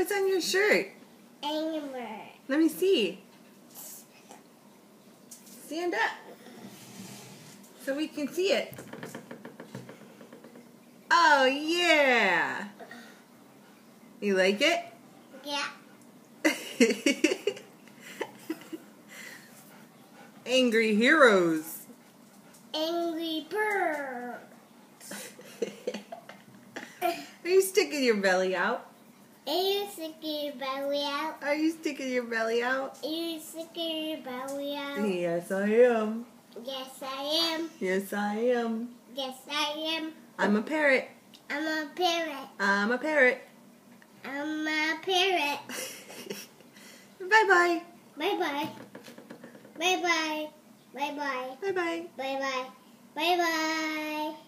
What's on your shirt? Animal. Let me see. Stand up so we can see it. Oh, yeah. You like it? Yeah. Angry heroes. Angry bird. Are you sticking your belly out? Are you sticking your belly out? Are you sticking your belly out? Are you sticking your belly out? Yes, I am. Yes, I am. Yes, I am. Yes, I am. I'm a parrot. I'm a parrot. I'm a parrot. I'm a parrot. Bye-bye. Bye-bye. Bye-bye. Bye-bye. Bye-bye. Bye-bye. Bye-bye.